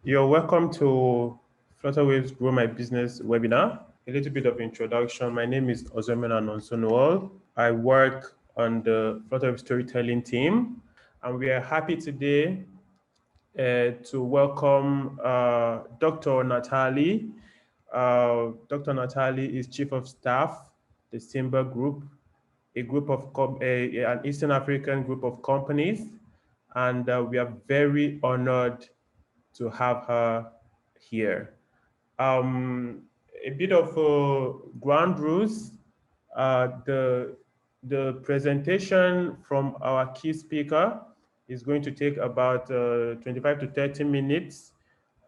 You're welcome to Flutterwave's Grow My Business webinar. A little bit of introduction. My name is Ozemena Nonsonuol. I work on the Flutterwave storytelling team, and we are happy today to welcome Dr. Nataliey. Dr. Nataliey is Chief of Staff, the Simba Group, a group of an Eastern African group of companies, and we are very honored to have her here. A bit of ground rules. The presentation from our key speaker is going to take about 25 to 30 minutes,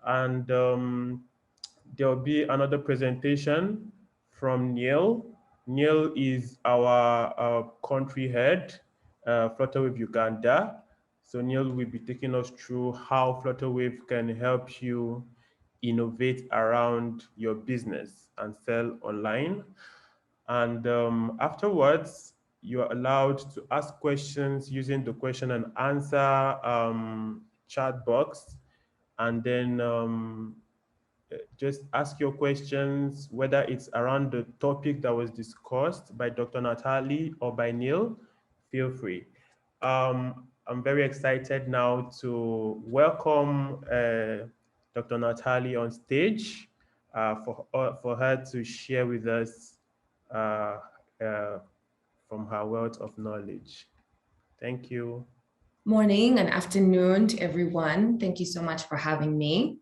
and there will be another presentation from Neil. Neil is our country head, Flutterwave Uganda. So Neil will be taking us through how Flutterwave can help you innovate around your business and sell online. And afterwards, you are allowed to ask questions using the question and answer chat box. And then just ask your questions, whether it's around the topic that was discussed by Dr. Nataliey or by Neil, feel free. I'm very excited now to welcome Dr. Nataliey on stage for her to share with us from her wealth of knowledge. Thank you. Morning and afternoon to everyone. Thank you so much for having me.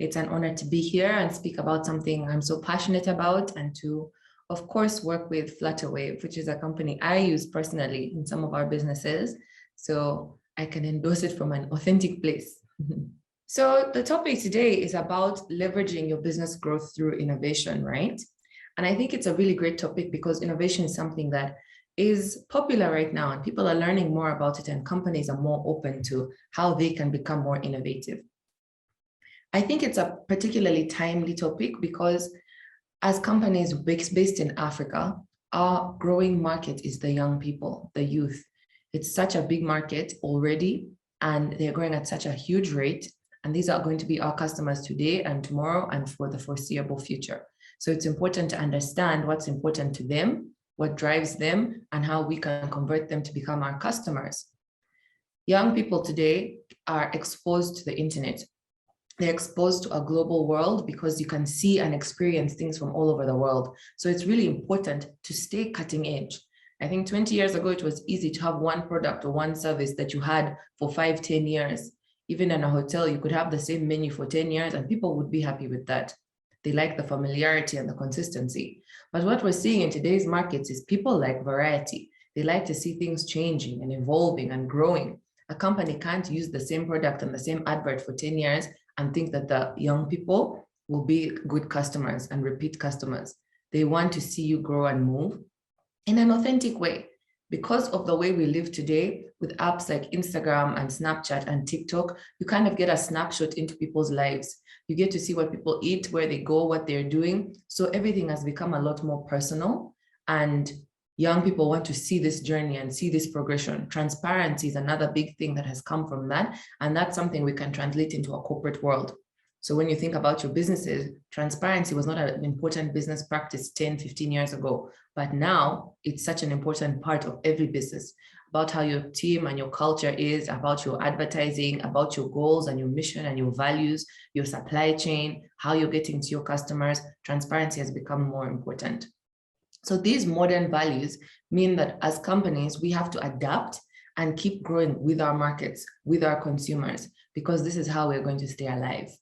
It's an honor to be here and speak about something I'm so passionate about, and to, of course, work with Flutterwave, which is a company I use personally in some of our businesses. So I can endorse it from an authentic place. So the topic today is about leveraging your business growth through innovation, right? And I think it's a really great topic because innovation is something that is popular right now, and people are learning more about it, and companies are more open to how they can become more innovative. I think it's a particularly timely topic because as companies based in Africa, our growing market is the young people, the youth. It's such a big market already, and they're growing at such a huge rate. And these are going to be our customers today and tomorrow and for the foreseeable future. So it's important to understand what's important to them, what drives them, and how we can convert them to become our customers. Young people today are exposed to the internet. They're exposed to a global world because you can see and experience things from all over the world. So it's really important to stay cutting edge. I think 20 years ago, it was easy to have one product or one service that you had for 5, 10 years. Even in a hotel, you could have the same menu for 10 years and people would be happy with that. They like the familiarity and the consistency. But what we're seeing in today's markets is people like variety. They like to see things changing and evolving and growing. A company can't use the same product and the same advert for 10 years and think that the young people will be good customers and repeat customers. They want to see you grow and move in an authentic way. Because of the way we live today, with apps like Instagram and Snapchat and TikTok, you kind of get a snapshot into people's lives. You get to see what people eat, where they go, what they're doing. So everything has become a lot more personal, and young people want to see this journey and see this progression. Transparency is another big thing that has come from that, and that's something we can translate into a corporate world. So when you think about your businesses, transparency was not an important business practice 10, 15 years ago, but now it's such an important part of every business, about how your team and your culture is, about your advertising, about your goals and your mission and your values, your supply chain, how you're getting to your customers. Transparency has become more important. So these modern values mean that as companies, we have to adapt and keep growing with our markets, with our consumers, because this is how we're going to stay alive.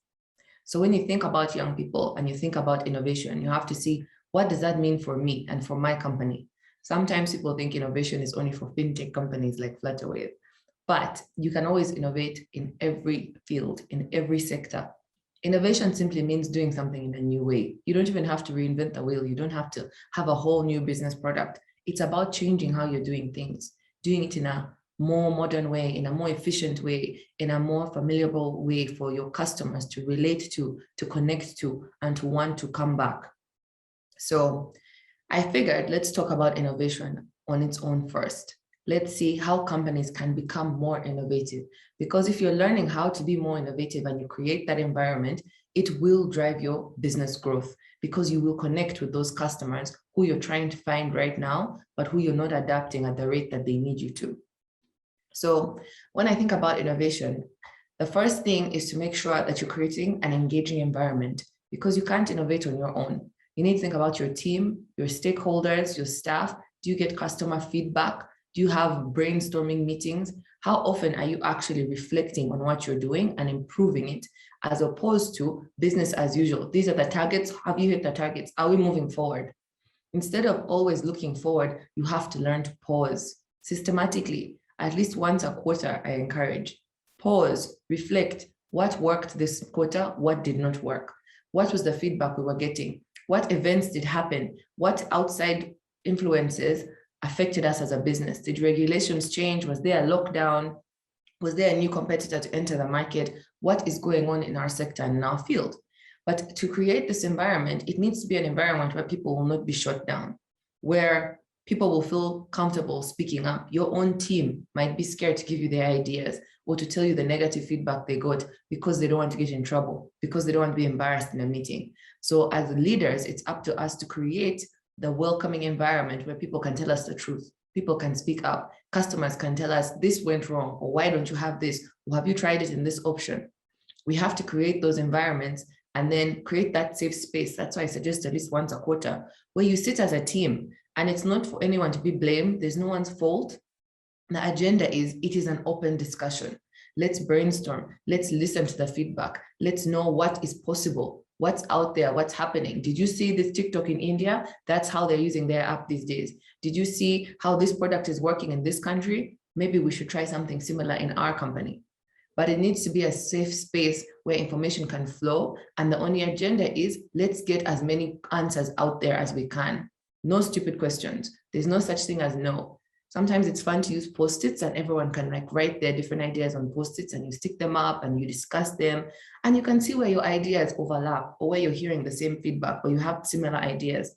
So when you think about young people and you think about innovation, you have to see, what does that mean for me and for my company? Sometimes people think innovation is only for fintech companies like Flutterwave, but you can always innovate in every field, in every sector. Innovation simply means doing something in a new way. You don't even have to reinvent the wheel. You don't have to have a whole new business product. It's about changing how you're doing things, doing it in a more modern way, in a more efficient way, in a more familiar way for your customers to relate to connect to, and to want to come back. So I figured let's talk about innovation on its own first. Let's see how companies can become more innovative. Because if you're learning how to be more innovative and you create that environment, it will drive your business growth, because you will connect with those customers who you're trying to find right now, but who you're not adapting at the rate that they need you to. So when I think about innovation, the first thing is to make sure that you're creating an engaging environment, because you can't innovate on your own. You need to think about your team, your stakeholders, your staff. Do you get customer feedback? Do you have brainstorming meetings? How often are you actually reflecting on what you're doing and improving it, as opposed to business as usual? These are the targets. Have you hit the targets? Are we moving forward? Instead of always looking forward, you have to learn to pause systematically, at least once a quarter. I encourage. Pause, reflect. What worked this quarter? What did not work? What was the feedback we were getting? What events did happen? What outside influences affected us as a business? Did regulations change? Was there a lockdown? Was there a new competitor to enter the market? What is going on in our sector and in our field? But to create this environment, it needs to be an environment where people will not be shut down, where people will feel comfortable speaking up. Your own team might be scared to give you their ideas or to tell you the negative feedback they got, because they don't want to get in trouble, because they don't want to be embarrassed in a meeting. So as leaders, it's up to us to create the welcoming environment where people can tell us the truth. People can speak up. Customers can tell us this went wrong, or why don't you have this? Or have you tried it in this option? We have to create those environments and then create that safe space. That's why I suggest at least once a quarter, where you sit as a team, and it's not for anyone to be blamed. There's no one's fault. The agenda is, it is an open discussion. Let's brainstorm. Let's listen to the feedback. Let's know what is possible, what's out there, what's happening. Did you see this TikTok in India? That's how they're using their app these days. Did you see how this product is working in this country? Maybe we should try something similar in our company. But it needs to be a safe space where information can flow. And the only agenda is, let's get as many answers out there as we can. No stupid questions. There's no such thing as no. Sometimes it's fun to use Post-its, and everyone can write their different ideas on Post-its, and you stick them up and you discuss them, and you can see where your ideas overlap, or where you're hearing the same feedback, or you have similar ideas.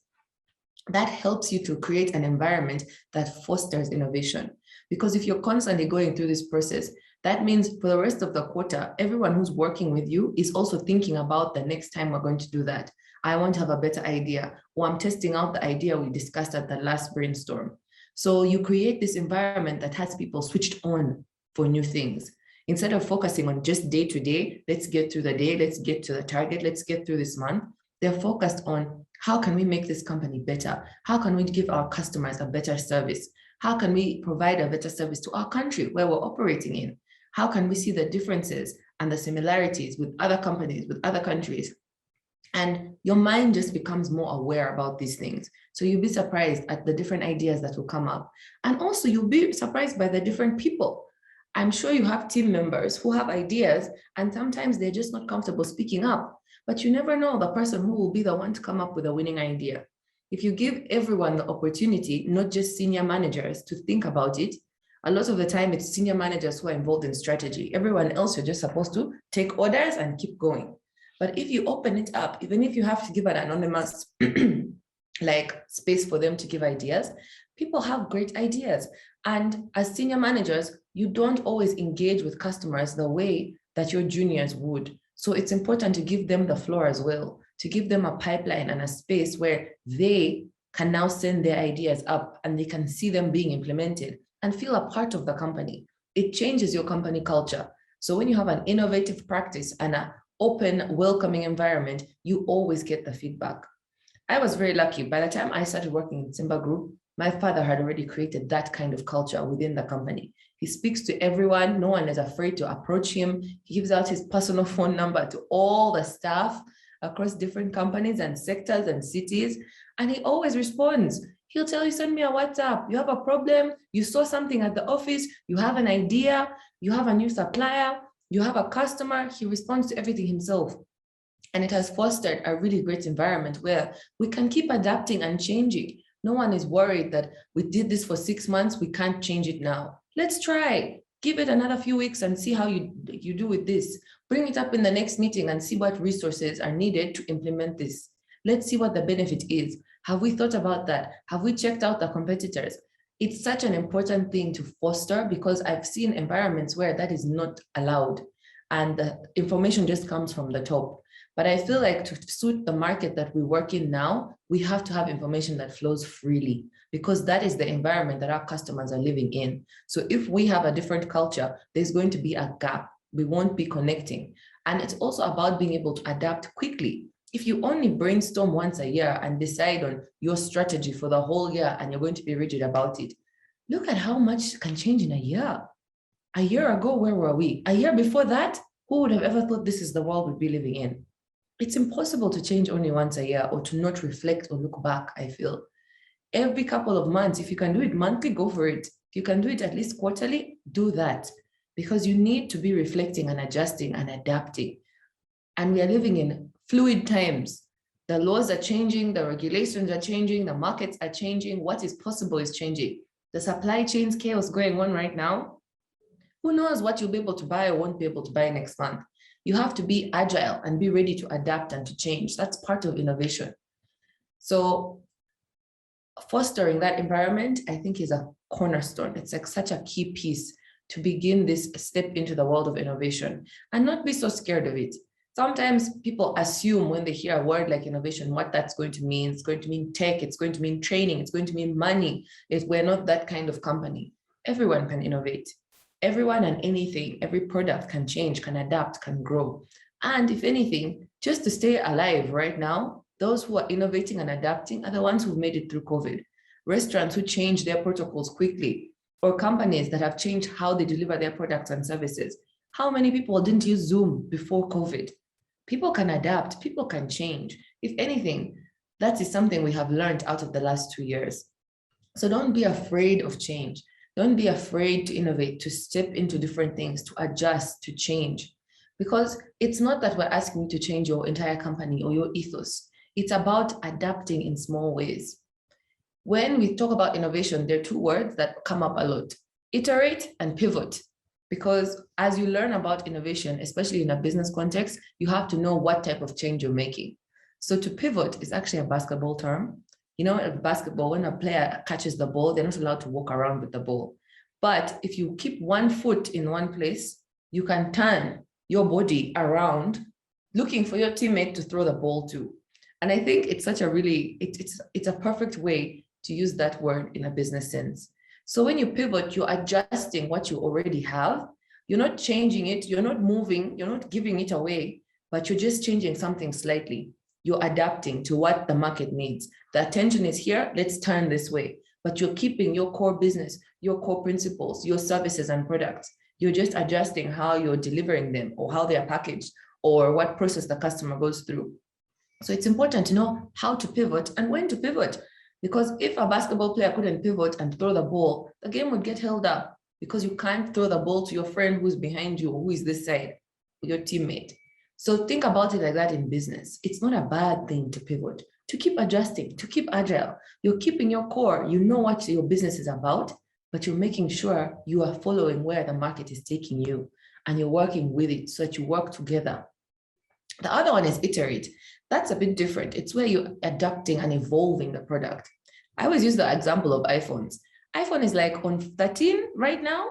That helps you to create an environment that fosters innovation. Because if you're constantly going through this process, that means for the rest of the quarter, everyone who's working with you is also thinking about the next time we're going to do that. I want to have a better idea, or I'm testing out the idea we discussed at the last brainstorm. So you create this environment that has people switched on for new things. Instead of focusing on just day to day, let's get through the day, let's get to the target, let's get through this month. They're focused on, how can we make this company better? How can we give our customers a better service? How can we provide a better service to our country where we're operating in? How can we see the differences and the similarities with other companies, with other countries? And your mind just becomes more aware about these things. So you'll be surprised at the different ideas that will come up. And also you'll be surprised by the different people. I'm sure you have team members who have ideas, and sometimes they're just not comfortable speaking up, but you never know the person who will be the one to come up with a winning idea. If you give everyone the opportunity, not just senior managers, to think about it, a lot of the time it's senior managers who are involved in strategy. Everyone else, you're just supposed to take orders and keep going. But if you open it up, even if you have to give an anonymous space for them to give ideas, people have great ideas. And as senior managers, you don't always engage with customers the way that your juniors would. So it's important to give them the floor as well, to give them a pipeline and a space where they can now send their ideas up and they can see them being implemented and feel a part of the company. It changes your company culture. So when you have an innovative practice and an open, welcoming environment, you always get the feedback. I was very lucky. By the time I started working in Simba Group, my father had already created that kind of culture within the company. He speaks to everyone. No one is afraid to approach him. He gives out his personal phone number to all the staff across different companies and sectors and cities. And he always responds. He'll tell you, send me a WhatsApp. You have a problem. You saw something at the office. You have an idea. You have a new supplier. You have a customer. He responds to everything himself. And it has fostered a really great environment where we can keep adapting and changing. No one is worried that we did this for 6 months, we can't change it now. Let's try. Give it another few weeks and see how you do with this. Bring it up in the next meeting and see what resources are needed to implement this. Let's see what the benefit is. Have we thought about that? Have we checked out the competitors? it's such an important thing to foster, because I've seen environments where that is not allowed and the information just comes from the top. But I feel like to suit the market that we work in now, we have to have information that flows freely, because that is the environment that our customers are living in. So if we have a different culture, there's going to be a gap. We won't be connecting. And it's also about being able to adapt quickly. If you only brainstorm once a year and decide on your strategy for the whole year and you're going to be rigid about it, look at how much can change in a year. A year ago, where were we? A year before that, who would have ever thought this is the world we'd be living in? It's impossible to change only once a year or to not reflect or look back, I feel. Every couple of months, if you can do it monthly, go for it. If you can do it at least quarterly, do that, because you need to be reflecting and adjusting and adapting. And we are living in fluid times. The laws are changing, the regulations are changing, the markets are changing, what is possible is changing. The supply chains chaos going on right now. Who knows what you'll be able to buy or won't be able to buy next month? You have to be agile and be ready to adapt and to change. That's part of innovation. So fostering that environment, I think, is a cornerstone. It's like such a key piece to begin this step into the world of innovation and not be so scared of it. Sometimes people assume when they hear a word like innovation, what that's going to mean. It's going to mean tech, it's going to mean training, it's going to mean money. We're not that kind of company. Everyone can innovate. Everyone and anything, every product can change, can adapt, can grow. And if anything, just to stay alive right now, those who are innovating and adapting are the ones who've made it through COVID. Restaurants who change their protocols quickly, or companies that have changed how they deliver their products and services. How many people didn't use Zoom before COVID? People can adapt, people can change. If anything, that is something we have learned out of the last 2 years. So don't be afraid of change. Don't be afraid to innovate, to step into different things, to adjust, to change. Because it's not that we're asking you to change your entire company or your ethos. It's about adapting in small ways. When we talk about innovation, there are 2 words that come up a lot: iterate and pivot. Because as you learn about innovation, especially in a business context, you have to know what type of change you're making. So to pivot is actually a basketball term. You know, in basketball, when a player catches the ball, they're not allowed to walk around with the ball. But if you keep one foot in one place, you can turn your body around looking for your teammate to throw the ball to. And I think it's such a really, it's a perfect way to use that word in a business sense. So when you pivot, you're adjusting what you already have. You're not changing it, you're not moving, you're not giving it away, but you're just changing something slightly. You're adapting to what the market needs. The attention is here, let's turn this way. But you're keeping your core business, your core principles, your services and products. You're just adjusting how you're delivering them or how they are packaged or what process the customer goes through. So it's important to know how to pivot and when to pivot. Because if a basketball player couldn't pivot and throw the ball, the game would get held up because you can't throw the ball to your friend who's behind you or who is this side, your teammate. So think about it like that in business. It's not a bad thing to pivot, to keep adjusting, to keep agile. You're keeping your core, you know what your business is about, but you're making sure you are following where the market is taking you and you're working with it so that you work together. The other one is iterate. That's a bit different. It's where you're adapting and evolving the product. I always use the example of iPhones. iPhone is like on 13 right now.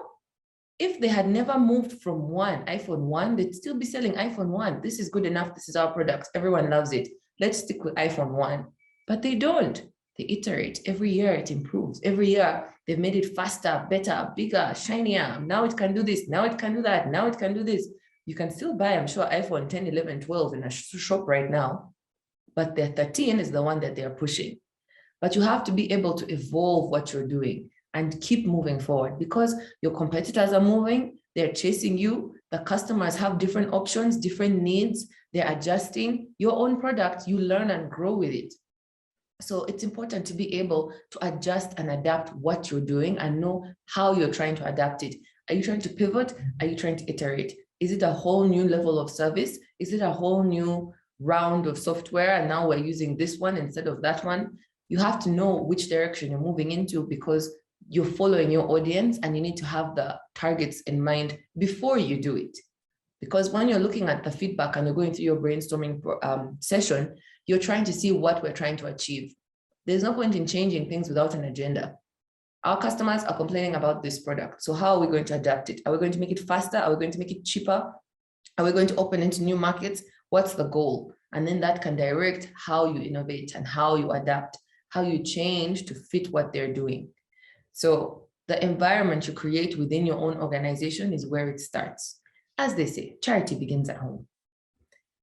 If they had never moved from iPhone 1, they'd still be selling iPhone 1. This is good enough. This is our product. Everyone loves it. Let's stick with iPhone 1. But they don't. They iterate. Every year it improves. Every year they've made it faster, better, bigger, shinier. Now it can do this. Now it can do that. Now it can do this. You can still buy, I'm sure, iPhone 10, 11, 12 in a shop right now. But the 13 is the one that they are pushing. But you have to be able to evolve what you're doing and keep moving forward because your competitors are moving, they're chasing you, the customers have different options, different needs, they're adjusting. Your own product, you learn and grow with it. So it's important to be able to adjust and adapt what you're doing and know how you're trying to adapt it. Are you trying to pivot? Are you trying to iterate? Is it a whole new level of service? Is it a whole new round of software and now we're using this one instead of that one? You have to know which direction you're moving into because you're following your audience and you need to have the targets in mind before you do it. Because when you're looking at the feedback and you're going through your brainstorming session, you're trying to see what we're trying to achieve. There's no point in changing things without an agenda. Our customers are complaining about this product. So how are we going to adapt it? Are we going to make it faster? Are we going to make it cheaper? Are we going to open into new markets? What's the goal? And then that can direct how you innovate and how you adapt, how you change to fit what they're doing. So the environment you create within your own organization is where it starts. As they say, charity begins at home.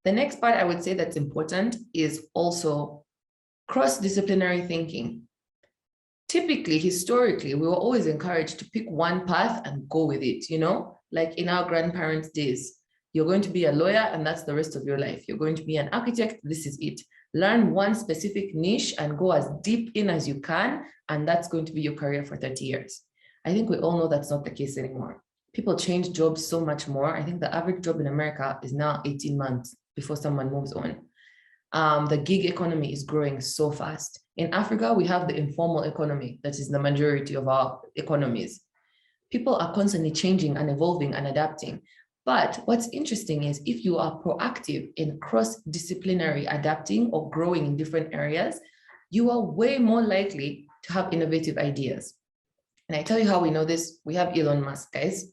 The next part I would say that's important is also cross-disciplinary thinking. Typically, historically, we were always encouraged to pick one path and go with it, like in our grandparents' days. You're going to be a lawyer and that's the rest of your life. You're going to be an architect, this is it. Learn one specific niche and go as deep in as you can, and that's going to be your career for 30 years. I think we all know that's not the case anymore. People change jobs so much more. I think the average job in America is now 18 months before someone moves on. The gig economy is growing so fast. In Africa, we have the informal economy that is the majority of our economies. People are constantly changing and evolving and adapting. But what's interesting is if you are proactive in cross-disciplinary adapting or growing in different areas, you are way more likely to have innovative ideas. And I tell you how we know this. We have Elon Musk, guys.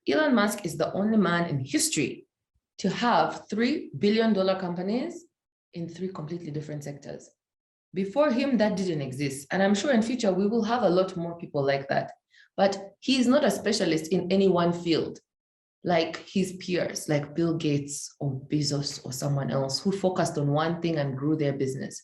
Elon Musk is the only man in history to have $3 billion companies in 3 completely different sectors. Before him, that didn't exist. And I'm sure in future, we will have a lot more people like that. But he is not a specialist in any one field, like his peers, like Bill Gates or Bezos or someone else who focused on one thing and grew their business.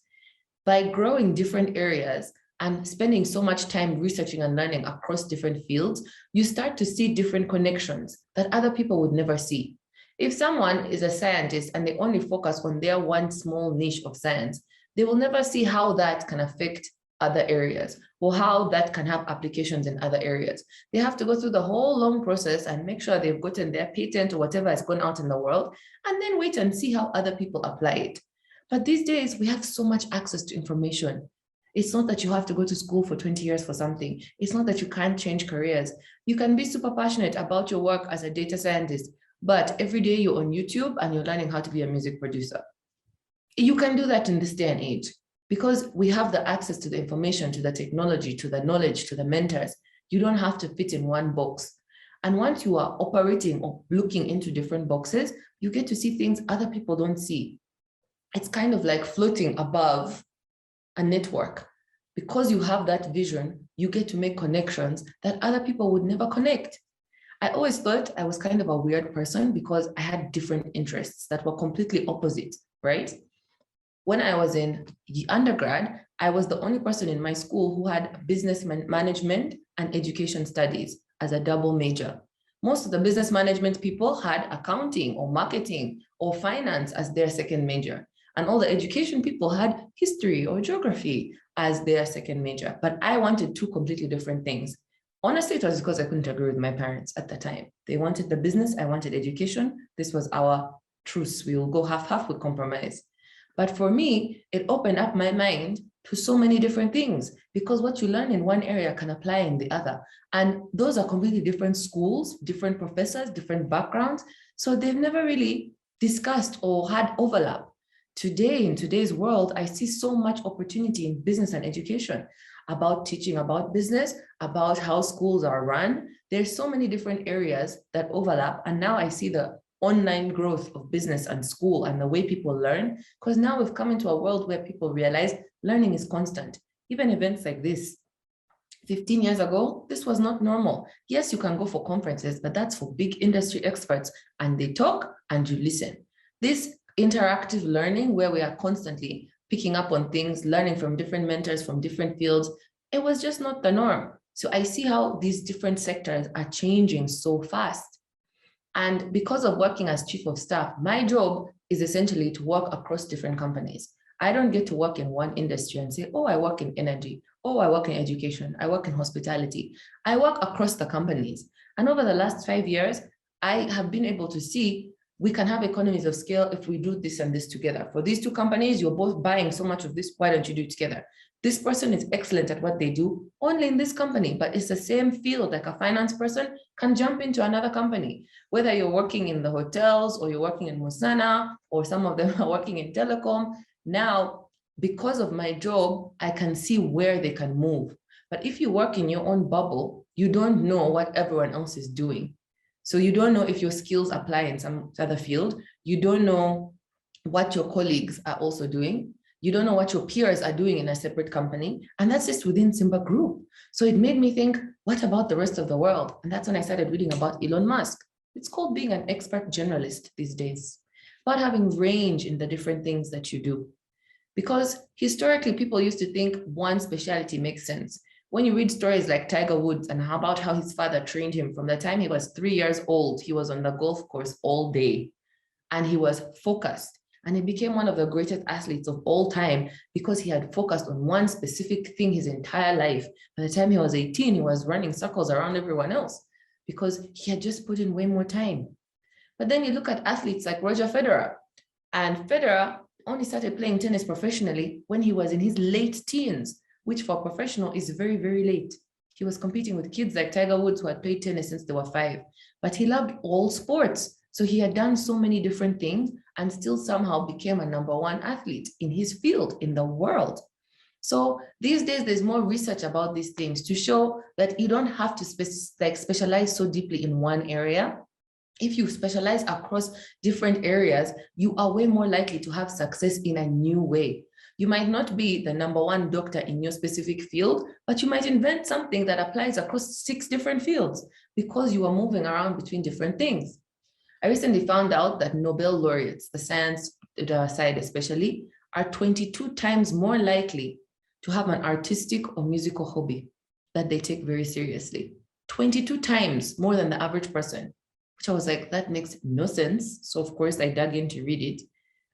By growing different areas and spending so much time researching and learning across different fields, you start to see different connections that other people would never see. If someone is a scientist and they only focus on their one small niche of science, they will never see how that can affect other areas or how that can have applications in other areas. They have to go through the whole long process and make sure they've gotten their patent or whatever has gone out in the world, and then wait and see how other people apply it. But these days, we have so much access to information. It's not that you have to go to school for 20 years for something. It's not that you can't change careers. You can be super passionate about your work as a data scientist, but every day you're on YouTube and you're learning how to be a music producer. You can do that in this day and age because we have the access to the information, to the technology, to the knowledge, to the mentors. You don't have to fit in one box. And once you are operating or looking into different boxes, you get to see things other people don't see. It's kind of like floating above a network. Because you have that vision, you get to make connections that other people would never connect. I always thought I was kind of a weird person because I had different interests that were completely opposite, right? When I was in undergrad, I was the only person in my school who had business management and education studies as a double major. Most of the business management people had accounting or marketing or finance as their second major. And all the education people had history or geography as their second major. But I wanted 2 completely different things. Honestly, it was because I couldn't agree with my parents at the time. They wanted the business, I wanted education. This was our truce. We will go half-half with compromise. But for me, it opened up my mind to so many different things because what you learn in one area can apply in the other. And those are completely different schools, different professors, different backgrounds. So they've never really discussed or had overlap. Today, in today's world, I see so much opportunity in business and education about teaching about business, about how schools are run. There's so many different areas that overlap. And now I see the online growth of business and school and the way people learn, because now we've come into a world where people realize learning is constant. Even events like this, 15 years ago, this was not normal. Yes, you can go for conferences, but that's for big industry experts and they talk and you listen. This interactive learning where we are constantly picking up on things, learning from different mentors from different fields, it was just not the norm. So I see how these different sectors are changing so fast. And because of working as chief of staff, my job is essentially to work across different companies. I don't get to work in one industry and say, oh, I work in energy, oh, I work in education, I work in hospitality. I work across the companies. And over the last 5 years, I have been able to see we can have economies of scale if we do this and this together. For these 2 companies, you're both buying so much of this, why don't you do it together? This person is excellent at what they do only in this company, but it's the same field. Like a finance person can jump into another company, whether you're working in the hotels or you're working in Musana, or some of them are working in telecom. Now, because of my job, I can see where they can move. But if you work in your own bubble, you don't know what everyone else is doing. So you don't know if your skills apply in some other field. You don't know what your colleagues are also doing. You don't know what your peers are doing in a separate company. And that's just within Simba Group. So it made me think, what about the rest of the world? And that's when I started reading about Elon Musk. It's called being an expert generalist these days, about having range in the different things that you do. Because historically, people used to think one specialty makes sense. When you read stories like Tiger Woods and about how his father trained him from the time he was 3 years old, he was on the golf course all day and he was focused. And he became one of the greatest athletes of all time because he had focused on one specific thing his entire life. By the time he was 18, he was running circles around everyone else because he had just put in way more time. But then you look at athletes like Roger Federer, and Federer only started playing tennis professionally when he was in his late teens, which for a professional is very, very late. He was competing with kids like Tiger Woods who had played tennis since they were 5, but he loved all sports. So he had done so many different things and still somehow became a #1 athlete in his field, in the world. So these days, there's more research about these things to show that you don't have to specialize so deeply in one area. If you specialize across different areas, you are way more likely to have success in a new way. You might not be the #1 doctor in your specific field, but you might invent something that applies across 6 different fields because you are moving around between different things. I recently found out that Nobel laureates, the science side especially, are 22 times more likely to have an artistic or musical hobby that they take very seriously. 22 times more than the average person, which I was like, that makes no sense. So of course I dug in to read it.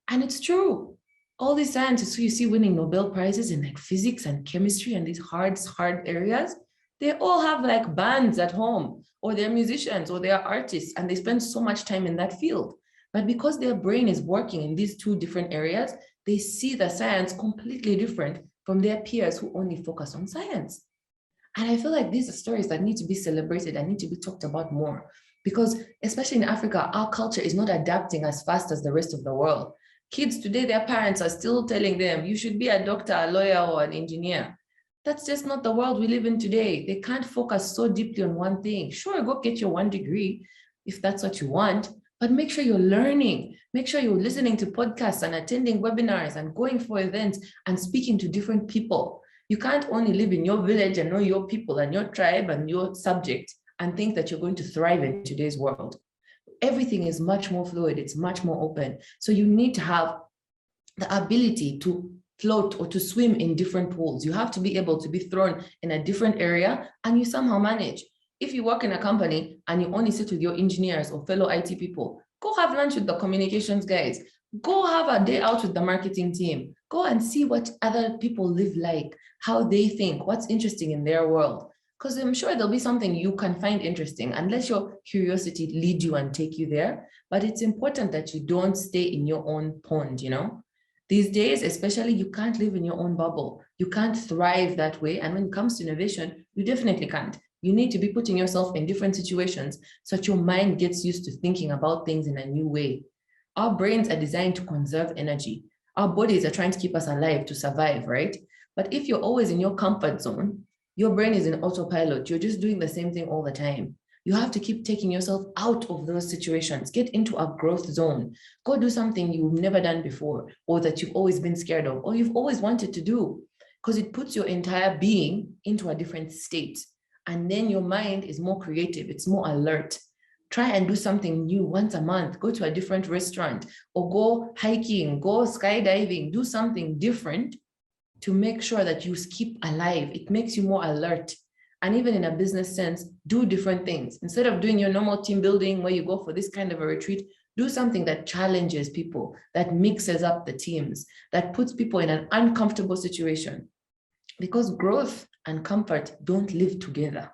And it's true. All these scientists who you see winning Nobel Prizes in like physics and chemistry and these hard areas, they all have like bands at home, or they're musicians, or they're artists, and they spend so much time in that field. But because their brain is working in these 2 different areas, they see the science completely different from their peers who only focus on science. And I feel like these are stories that need to be celebrated and need to be talked about more, because especially in Africa, our culture is not adapting as fast as the rest of the world. Kids today, their parents are still telling them, you should be a doctor, a lawyer, or an engineer. That's just not the world we live in today. They can't focus so deeply on one thing. Sure, go get your 1 degree if that's what you want, but make sure you're learning. Make sure you're listening to podcasts and attending webinars and going for events and speaking to different people. You can't only live in your village and know your people and your tribe and your subject and think that you're going to thrive in today's world. Everything is much more fluid. It's much more open. So you need to have the ability to float or to swim in different pools. You have to be able to be thrown in a different area and you somehow manage. If you work in a company and you only sit with your engineers or fellow IT people, go have lunch with the communications guys. Go have a day out with the marketing team. Go and see what other people live like, how they think, what's interesting in their world. Because I'm sure there'll be something you can find interesting unless your curiosity leads you and take you there. But it's important that you don't stay in your own pond, you know? These days, especially, you can't live in your own bubble. You can't thrive that way. And when it comes to innovation, you definitely can't. You need to be putting yourself in different situations so that your mind gets used to thinking about things in a new way. Our brains are designed to conserve energy. Our bodies are trying to keep us alive to survive, right? But if you're always in your comfort zone, your brain is in autopilot. You're just doing the same thing all the time. You have to keep taking yourself out of those situations. Get into a growth zone. Go do something you've never done before, or that you've always been scared of, or you've always wanted to do, because it puts your entire being into a different state. And then your mind is more creative. It's more alert. Try and do something new once a month. Go to a different restaurant, or go hiking, go skydiving, do something different to make sure that you keep alive. It makes you more alert. And even in a business sense, do different things. Instead of doing your normal team building where you go for this kind of a retreat, do something that challenges people, that mixes up the teams, that puts people in an uncomfortable situation. Because growth and comfort don't live together.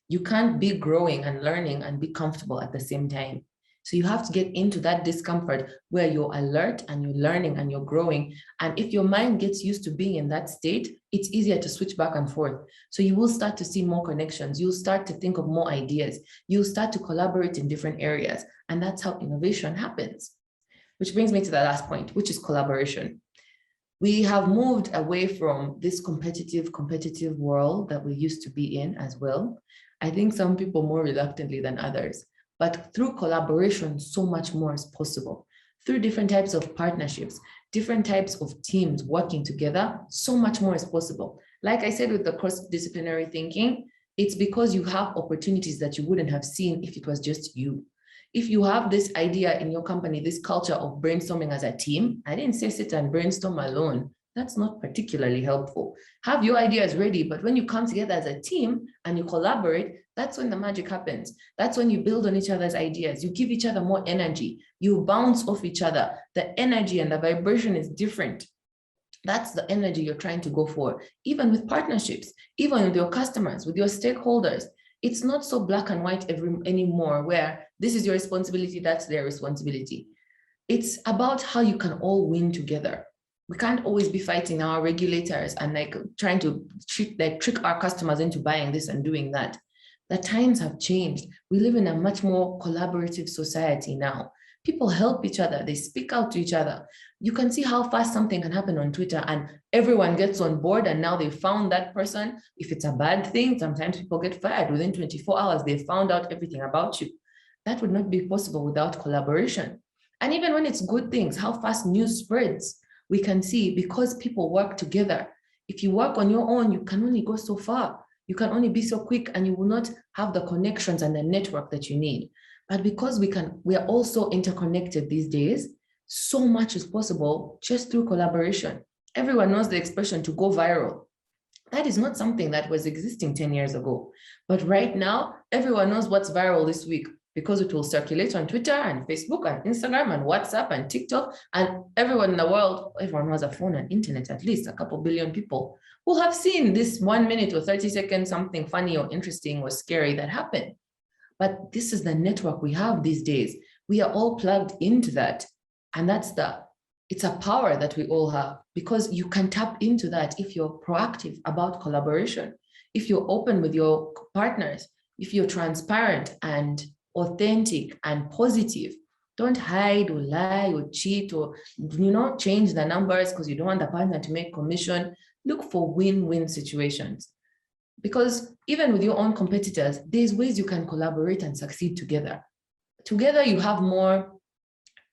You can't be growing and learning and be comfortable at the same time. So you have to get into that discomfort where you're alert and you're learning and you're growing. And if your mind gets used to being in that state, it's easier to switch back and forth. So you will start to see more connections. You'll start to think of more ideas. You'll start to collaborate in different areas. And that's how innovation happens. Which brings me to the last point, which is collaboration. We have moved away from this competitive world that we used to be in as well. I think some people more reluctantly than others, but through collaboration, so much more is possible. Through different types of partnerships, different types of teams working together, so much more is possible. Like I said, with the cross-disciplinary thinking, it's because you have opportunities that you wouldn't have seen if it was just you. If you have this idea in your company, this culture of brainstorming as a team, I didn't say sit and brainstorm alone. That's not particularly helpful. Have your ideas ready, but when you come together as a team and you collaborate, that's when the magic happens. That's when you build on each other's ideas. You give each other more energy. You bounce off each other. The energy and the vibration is different. That's the energy you're trying to go for, even with partnerships, even with your customers, with your stakeholders. It's not so black and white anymore, where this is your responsibility, that's their responsibility. It's about how you can all win together. We can't always be fighting our regulators and like trying to trick our customers into buying this and doing that. The times have changed. We live in a much more collaborative society now. People help each other. They speak out to each other. You can see how fast something can happen on Twitter and everyone gets on board and now they found that person. If it's a bad thing, sometimes people get fired within 24 hours. They found out everything about you. That would not be possible without collaboration. And even when it's good things, how fast news spreads, we can see because people work together. If you work on your own, you can only go so far. You can only be so quick and you will not have the connections and the network that you need. But because we are also interconnected these days, so much is possible just through collaboration. Everyone knows the expression to go viral. That is not something that was existing 10 years ago. But right now, everyone knows what's viral this week because it will circulate on Twitter and Facebook and Instagram and WhatsApp and TikTok. And everyone in the world, everyone who has a phone and internet, at least a couple billion people, will have seen this 1 minute or 30 seconds, something funny or interesting or scary that happened. But this is the network we have these days. We are all plugged into that. And it's a power that we all have because you can tap into that if you're proactive about collaboration, if you're open with your partners, if you're transparent and authentic and positive. Don't hide or lie or cheat or change the numbers because you don't want the partner to make commission. Look for win-win situations. Because even with your own competitors, there's ways you can collaborate and succeed together. Together, you have more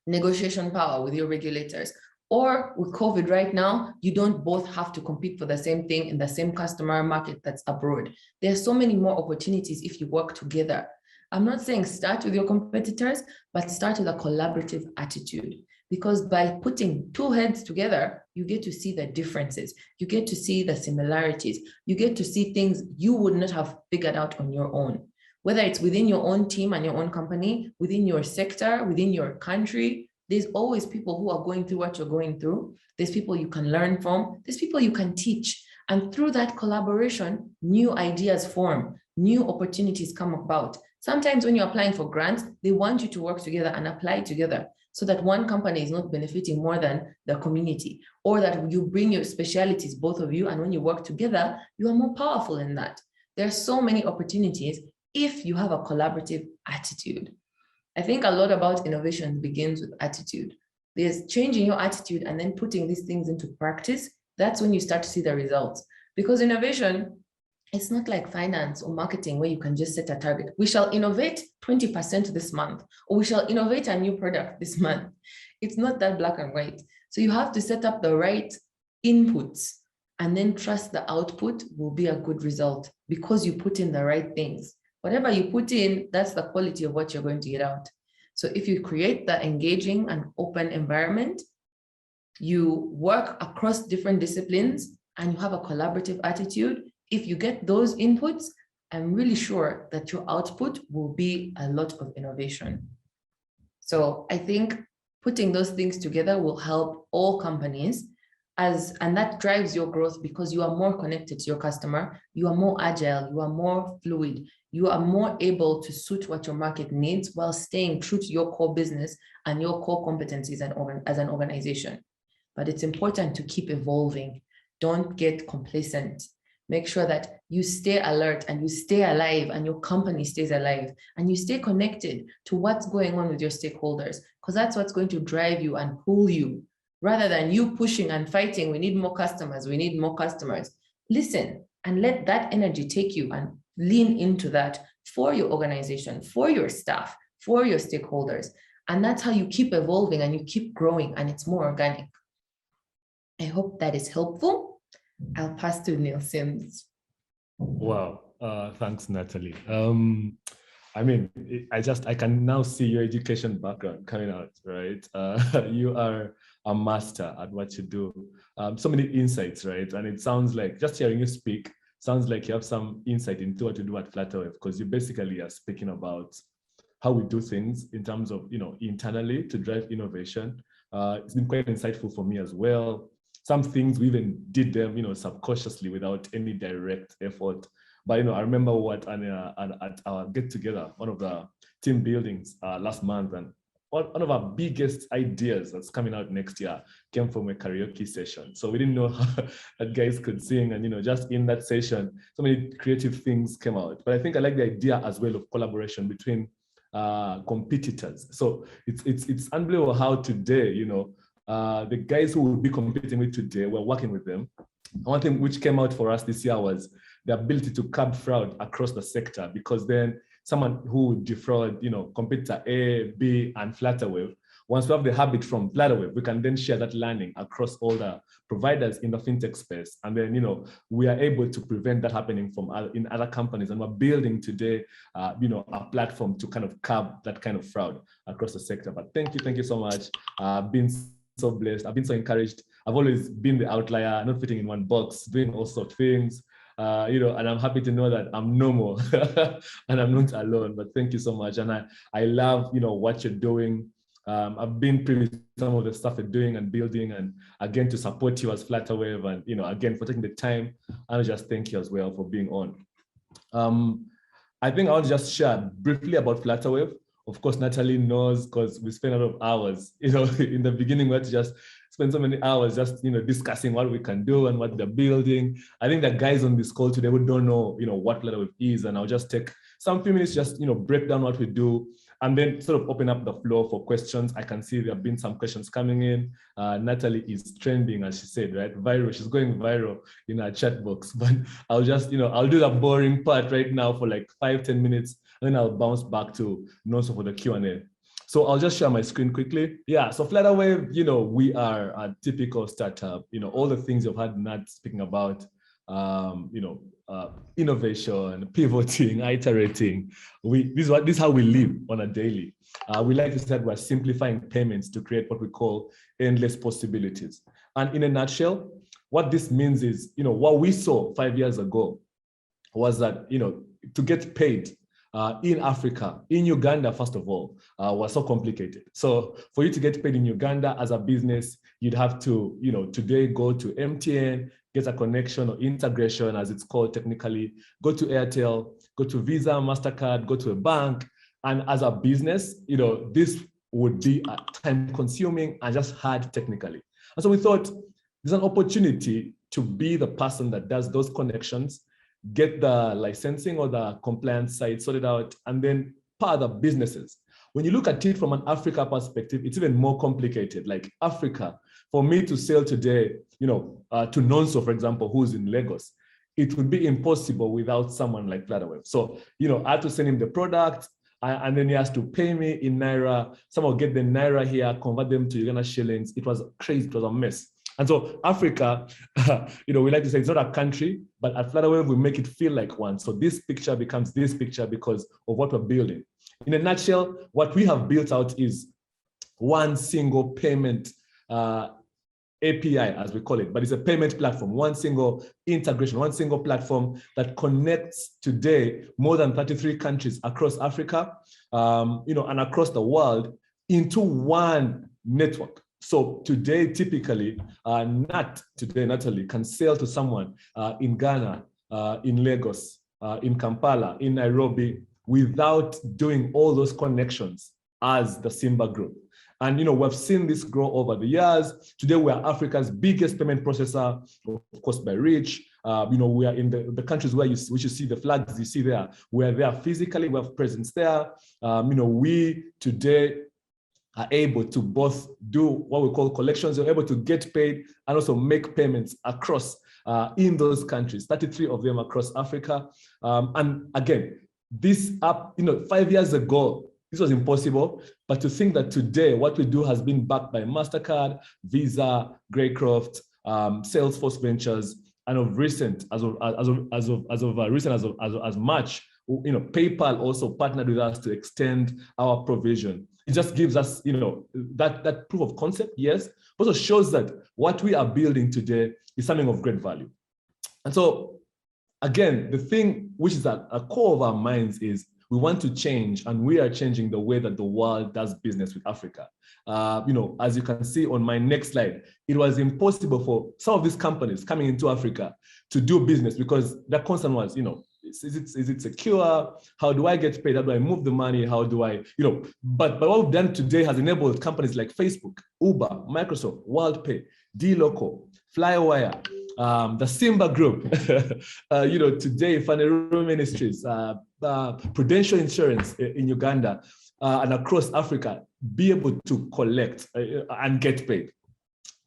negotiation power with your regulators. Or with COVID right now, you don't both have to compete for the same thing in the same customer market that's abroad. There are so many more opportunities if you work together. I'm not saying start with your competitors, but start with a collaborative attitude. Because by putting two heads together, you get to see the differences. You get to see the similarities. You get to see things you would not have figured out on your own. Whether it's within your own team and your own company, within your sector, within your country, there's always people who are going through what you're going through. There's people you can learn from. There's people you can teach. And through that collaboration, new ideas form, new opportunities come about. Sometimes when you're applying for grants, they want you to work together and apply together so that one company is not benefiting more than the community, or that you bring your specialities, both of you, and when you work together, you are more powerful in that. There are so many opportunities if you have a collaborative attitude. I think a lot about innovation begins with attitude. There's changing your attitude and then putting these things into practice. That's when you start to see the results. Because innovation, it's not like finance or marketing where you can just set a target. We shall innovate 20% this month, or we shall innovate a new product this month. It's not that black and white. So you have to set up the right inputs and then trust the output will be a good result because you put in the right things. Whatever you put in, that's the quality of what you're going to get out. So if you create the engaging and open environment, you work across different disciplines and you have a collaborative attitude, if you get those inputs, I'm really sure that your output will be a lot of innovation. So I think putting those things together will help all companies, and that drives your growth because you are more connected to your customer, you are more agile, you are more fluid, you are more able to suit what your market needs while staying true to your core business and your core competencies as an organization. But it's important to keep evolving. Don't get complacent. Make sure that you stay alert and you stay alive and your company stays alive and you stay connected to what's going on with your stakeholders, because that's what's going to drive you and pull you rather than you pushing and fighting, we need more customers, we need more customers. Listen and let that energy take you and lean into that for your organization, for your staff, for your stakeholders. And that's how you keep evolving and you keep growing, and it's more organic. I hope that is helpful. I'll pass to Neil Sims. Wow, thanks, Nataliey. I mean, I can now see your education background coming out, right? You are a master at what you do. So many insights, right? And it sounds like, just hearing you speak, sounds like you have some insight into what you do at Flutterwave, because you basically are speaking about how we do things in terms of, internally to drive innovation. It's been quite insightful for me as well. Some things we even did them, subconsciously without any direct effort. But, I remember what at our get together, one of the team buildings last month, and one of our biggest ideas that's coming out next year came from a karaoke session. So we didn't know how that guys could sing, and just in that session, so many creative things came out. But I think I like the idea as well of collaboration between competitors. So it's unbelievable how today, the guys who will be competing with today, we're working with them. And one thing which came out for us this year was the ability to curb fraud across the sector, because then someone who would defraud, competitor A, B, and Flutterwave, once we have the habit from Flutterwave, we can then share that learning across all the providers in the fintech space. And then, we are able to prevent that happening in other companies. And we're building today, a platform to kind of curb that kind of fraud across the sector. But thank you so much. I've been so blessed. I've been so encouraged. I've always been the outlier, not fitting in one box, doing all sorts of things. And I'm happy to know that I'm normal and I'm not alone. But thank you so much. And I love, what you're doing. I've been privy to some of the stuff you're doing and building, and again, to support you as Flutterwave, and, again, for taking the time. And just thank you as well for being on. I think I'll just share briefly about Flutterwave. Of course, Nataliey knows, because we spend a lot of hours, in the beginning, we had to just spend so many hours just, discussing what we can do and what they're building. I think the guys on this call today who don't know, what Flutterwave is, and I'll just take some few minutes, just, break down what we do, and then sort of open up the floor for questions. I can see there have been some questions coming in. Nataliey is trending, as she said, right? Viral. She's going viral in our chat box. But I'll just, I'll do the boring part right now for like 5-10 minutes, and then I'll bounce back to Nonso for the Q&A. So I'll just share my screen quickly. Yeah, so Flutterwave, we are a typical startup, all the things you've heard Nat speaking about, innovation, pivoting, iterating. This is how we live on a daily. We like to say that we're simplifying payments to create what we call endless possibilities. And in a nutshell, what this means is, what we saw 5 years ago was that, to get paid in Africa, in Uganda, first of all, was so complicated. So for you to get paid in Uganda as a business, you'd have to, today go to MTN, get a connection or integration, as it's called technically, go to Airtel, go to Visa, MasterCard, go to a bank. And as a business, this would be time consuming and just hard technically. And so we thought there's an opportunity to be the person that does those connections, get the licensing or the compliance side sorted out, and then power the businesses. When you look at it from an Africa perspective, it's even more complicated. Like Africa, for me to sell today, to Nonso, for example, who's in Lagos, it would be impossible without someone like Flutterwave. So, I had to send him the product, and then he has to pay me in Naira. Someone get the Naira here, convert them to Uganda shillings. It was crazy, it was a mess. And so Africa, we like to say it's not a country, but at Flutterwave, we make it feel like one. So this picture becomes this picture because of what we're building. In a nutshell, what we have built out is one single payment API, as we call it, but it's a payment platform, one single integration, one single platform that connects today more than 33 countries across Africa, and across the world into one network. So today, typically, Nataliey can sell to someone in Ghana, in Lagos, in Kampala, in Nairobi, without doing all those connections as the Simba Group. And we've seen this grow over the years. Today, we are Africa's biggest payment processor, of course, by reach. We are in the countries where you see the flags you see there. We are there physically, we have presence there. We today are able to both do what we call collections. You're able to get paid and also make payments across in those countries, 33 of them across Africa. And again, this app, 5 years ago, this was impossible. But to think that today, what we do has been backed by MasterCard, Visa, Greycroft, Salesforce Ventures, and of recent, as March, PayPal also partnered with us to extend our provision. It just gives us, that proof of concept, yes, but also shows that what we are building today is something of great value. And so, again, the thing which is at the core of our minds is we want to change, and we are changing the way that the world does business with Africa. As you can see on my next slide, it was impossible for some of these companies coming into Africa to do business because the concern was, is it secure? How do I get paid? How do I move the money? How do I, but what we've done today has enabled companies like Facebook, Uber, Microsoft, WorldPay, dLocal, Flywire, the Simba Group, today Federer Ministries, Prudential Insurance in Uganda, and across Africa, be able to collect and get paid.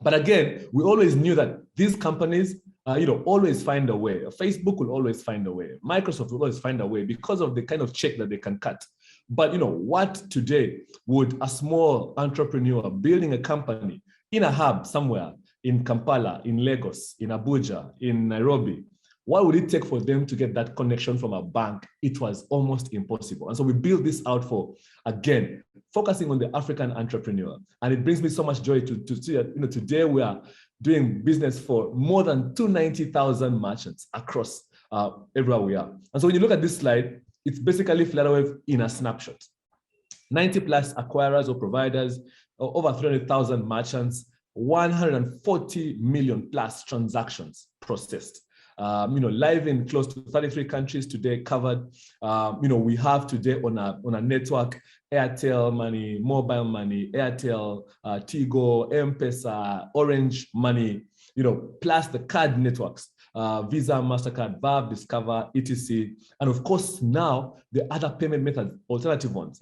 But again, we always knew that these companies, always find a way. Facebook will always find a way. Microsoft will always find a way because of the kind of check that they can cut. But what today would a small entrepreneur building a company in a hub somewhere in Kampala, in Lagos, in Abuja, in Nairobi, what would it take for them to get that connection from a bank? It was almost impossible. And so we built this out for, again, focusing on the African entrepreneur. And it brings me so much joy to see that, today we are doing business for more than 290,000 merchants across everywhere we are. And so when you look at this slide, it's basically Flutterwave in a snapshot. 90 plus acquirers or providers, over 300,000 merchants, 140 million plus transactions processed. Live in close to 33 countries today covered. We have today on a network, Airtel Money, Mobile Money, Airtel, Tigo, M-Pesa, Orange Money, plus the card networks, Visa, MasterCard, Verve, Discover, etc. And of course, now the other payment methods, alternative ones,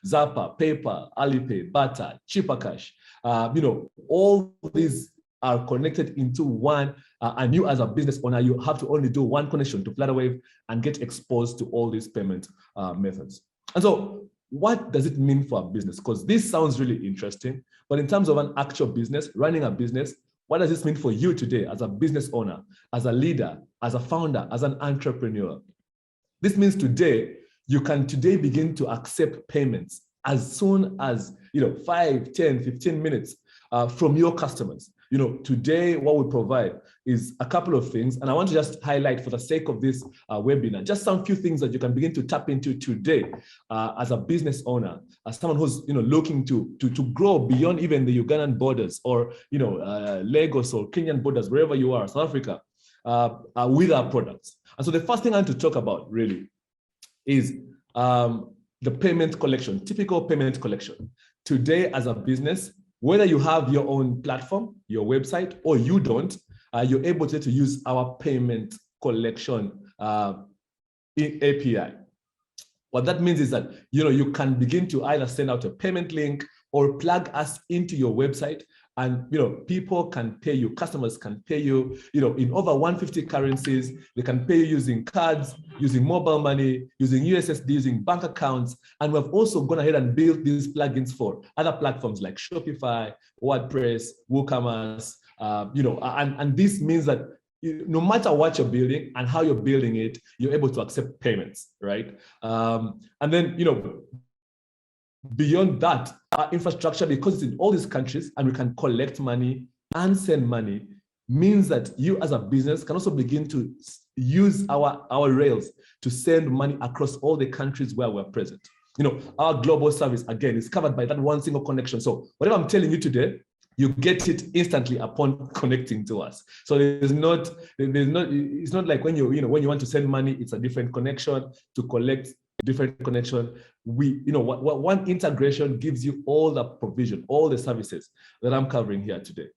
Zappa, PayPal, Alipay, Bata, Cheaper Cash, all these are connected into one, and you as a business owner, you have to only do one connection to Flutterwave and get exposed to all these payment methods. And so what does it mean for a business? Because this sounds really interesting, but in terms of an actual business, running a business, what does this mean for you today as a business owner, as a leader, as a founder, as an entrepreneur? This means today, you can today begin to accept payments as soon as 5, 10, 15 minutes from your customers. Today what we provide is a couple of things, and I want to just highlight for the sake of this webinar, just some few things that you can begin to tap into today as a business owner, as someone who's looking to grow beyond even the Ugandan borders or Lagos or Kenyan borders, wherever you are, South Africa, with our products. And so the first thing I want to talk about really is the payment collection, typical payment collection. Today as a business, whether you have your own platform, your website, or you don't, you're able to use our payment collection API. What that means is that you can begin to either send out a payment link or plug us into your website, and people can pay you, customers can pay you, in over 150 currencies. They can pay you using cards, using mobile money, using USSD, using bank accounts. And we've also gone ahead and built these plugins for other platforms like Shopify, WordPress, WooCommerce, and this means that no matter what you're building and how you're building it, you're able to accept payments, right? And then, beyond that, our infrastructure, because it's in all these countries and we can collect money and send money, means that you as a business can also begin to use our rails to send money across all the countries where we're present. Our global service, again, is covered by that one single connection. So whatever I'm telling you today, you get it instantly upon connecting to us. So it's not like when you want to send money, it's a different connection. To collect, different connection. One integration gives you all the provision, all the services that I'm covering here today.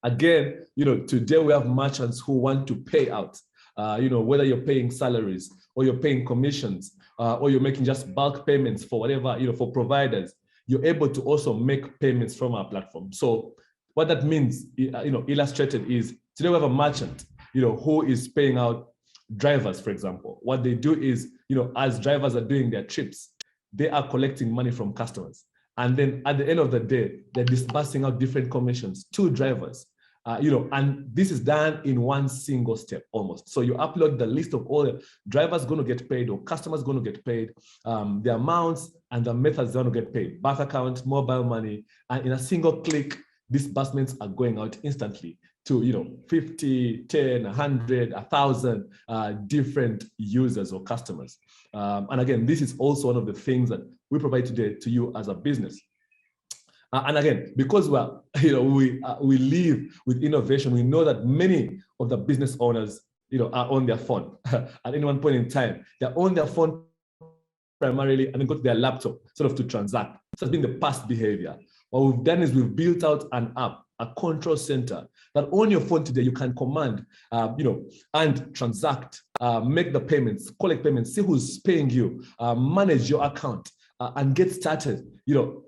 Again, today we have merchants who want to pay out, whether you're paying salaries or you're paying commissions or you're making just bulk payments for whatever, for providers. you're able to also make payments from our platform. So what that means, illustrated is today we have a merchant, who is paying out drivers, for example. What they do is, as drivers are doing their trips, they are collecting money from customers. And then at the end of the day, they're disbursing out different commissions to drivers. And this is done in one single step almost. So you upload the list of all the drivers going to get paid or customers going to get paid, the amounts and the methods they're going to get paid, bank account, mobile money, and in a single click, disbursements are going out instantly to 50, 10, 100, 1,000 different users or customers. And again, this is also one of the things that we provide today to you as a business. And again, because we live with innovation, we know that many of the business owners are on their phone at any one point in time. They're on their phone primarily and then go to their laptop sort of to transact. So it's been the past behavior. What we've done is we've built out an app, a control center that on your phone today you can command, and transact, make the payments, collect payments, see who's paying you, manage your account, and get started,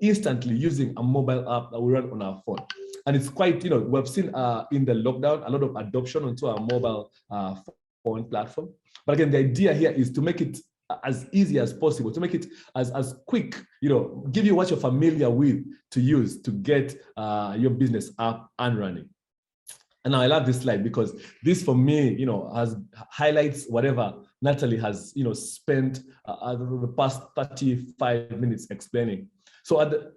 instantly using a mobile app that we run on our phone. And it's quite, we've seen in the lockdown a lot of adoption onto our mobile phone platform. But again, the idea here is to make it as easy as possible, to make it as quick, give you what you're familiar with to use to get your business up and running. And now I love this slide because this for me, highlights whatever Nataliey has, spent the past 35 minutes explaining. So at the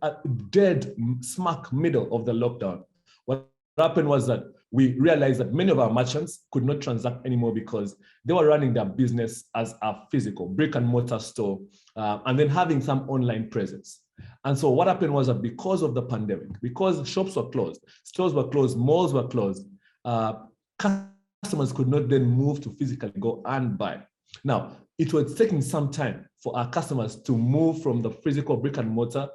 dead smack middle of the lockdown, what happened was that we realized that many of our merchants could not transact anymore because they were running their business as a physical brick and mortar store, and then having some online presence. And so what happened was that because of the pandemic, because shops were closed, stores were closed, malls were closed, customers could not then move to physically go and buy. Now, it was taking some time for our customers to move from the physical brick and mortar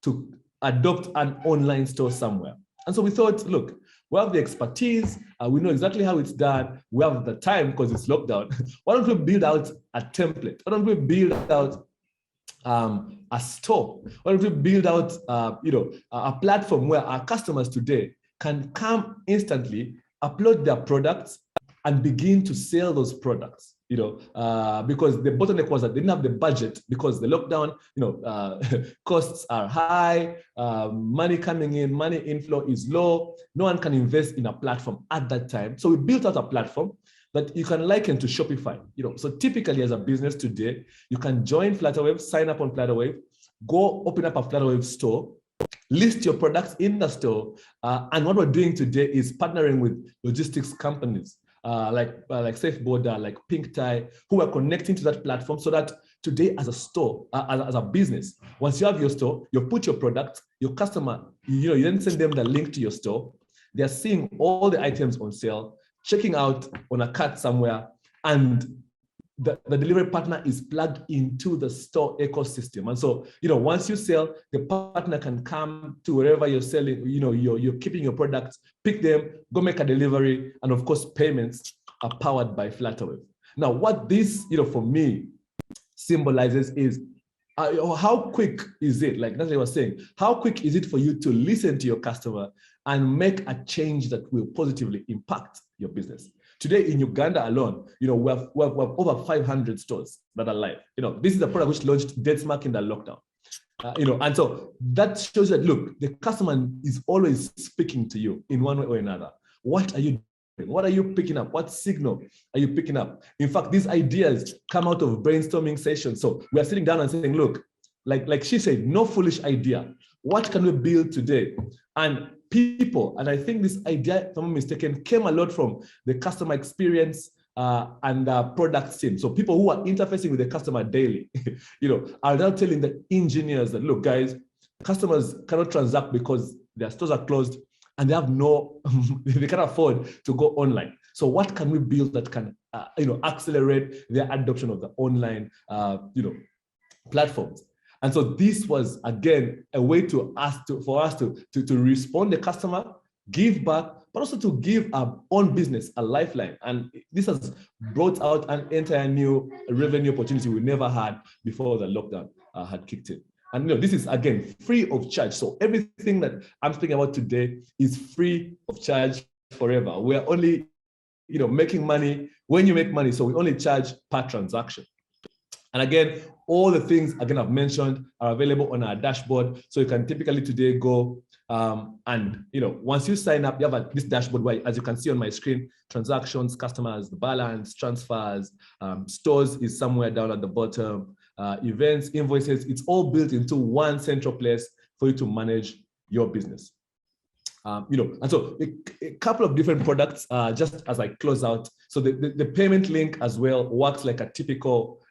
to adopt an online store somewhere. And so we thought, look, we have the expertise, we know exactly how it's done, we have the time because it's lockdown. Why don't we build out a template? Why don't we build out a store? Why don't we build out a platform where our customers today can come instantly, upload their products, and begin to sell those products? Because the bottleneck was that they didn't have the budget because the lockdown, costs are high, money coming in, money inflow is low. No one can invest in a platform at that time. So we built out a platform that you can liken to Shopify. So typically as a business today, you can join Flutterwave, sign up on Flutterwave, go open up a Flutterwave store, list your products in the store. And what we're doing today is partnering with logistics companies. Like SafeBorder, like Pink Tie, who are connecting to that platform so that today as a store, as a business, once you have your store, you put your product, your customer, you then send them the link to your store. They're seeing all the items on sale, checking out on a cart somewhere, and the delivery partner is plugged into the store ecosystem. And so, once you sell, the partner can come to wherever you're selling, you're keeping your products, pick them, go make a delivery, and of course, payments are powered by Flutterwave. Now, what this, for me, symbolizes is how quick is it, like Nataliey was saying, how quick is it for you to listen to your customer and make a change that will positively impact your business? Today in Uganda alone, we have over 500 stores that are live. This is a product which launched dead smack in the lockdown. And so that shows that, look, the customer is always speaking to you in one way or another. What are you doing? What are you picking up? What signal are you picking up? In fact, these ideas come out of brainstorming sessions. So we are sitting down and saying, look, like she said, no foolish idea. What can we build today? And people, and I think this idea, if I'm not mistaken, came a lot from the customer experience and the product team. So people who are interfacing with the customer daily, are now telling the engineers that, look, guys, customers cannot transact because their stores are closed and they have they can't afford to go online. So what can we build that can, accelerate their adoption of the online, platforms? And so this was, again, a way for us to respond to the customer, give back, but also to give our own business a lifeline. And this has brought out an entire new revenue opportunity we never had before the lockdown had kicked in. And this is again free of charge. So everything that I'm speaking about today is free of charge forever. We are only making money when you make money. So we only charge per transaction. And again, all the things again I've mentioned are available on our dashboard. So you can typically today go and once you sign up, you have this dashboard where, as you can see on my screen, transactions, customers, the balance, transfers, stores is somewhere down at the bottom, events, invoices. It's all built into one central place for you to manage your business. And so a couple of different products, just as I close out. So the payment link as well works like a typical,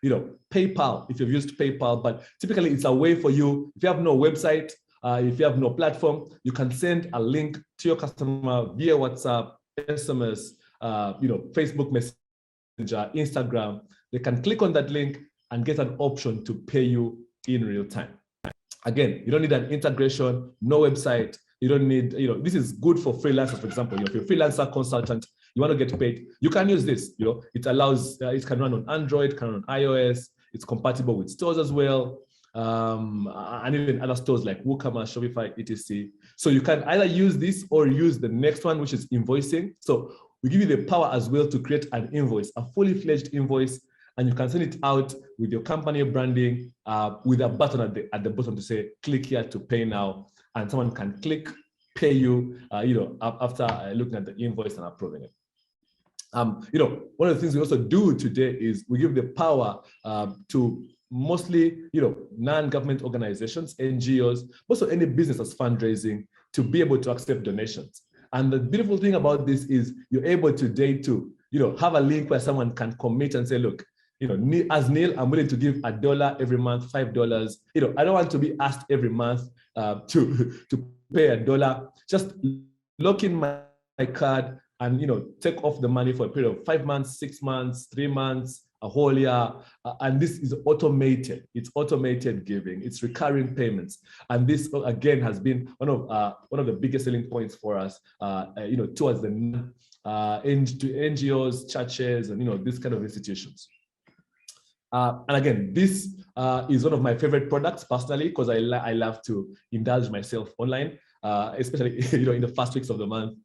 PayPal, if you've used PayPal, but typically it's a way for you, if you have no website, if you have no platform, you can send a link to your customer via WhatsApp, SMS, Facebook Messenger, Instagram. They can click on that link and get an option to pay you in real time. Again, you don't need an integration, no website. You don't need, this is good for freelancers, for example. If you're a freelancer consultant, you want to get paid, you can use this. It allows, it can run on Android, can run on iOS. It's compatible with stores as well. And even other stores like WooCommerce, Shopify, etc. So you can either use this or use the next one, which is invoicing. So we give you the power as well to create an invoice, a fully fledged invoice, and you can send it out with your company branding with a button at the bottom to say, click here to pay now. And someone can click, pay you, after looking at the invoice and approving it. One of the things we also do today is we give the power to mostly, non-government organizations, NGOs, also any business that's fundraising to be able to accept donations. And the beautiful thing about this is you're able today to, have a link where someone can commit and say, look, as Neil, I'm willing to give $1 every month, $5. I don't want to be asked every month to pay $1. Just lock in my card and take off the money for a period of 5 months, 6 months, 3 months, a whole year. And this is automated. It's automated giving. It's recurring payments. And this again has been one of the biggest selling points for us. Towards the NGOs, churches, and these kind of institutions. And again, this is one of my favorite products personally, because I love to indulge myself online, especially in the first weeks of the month.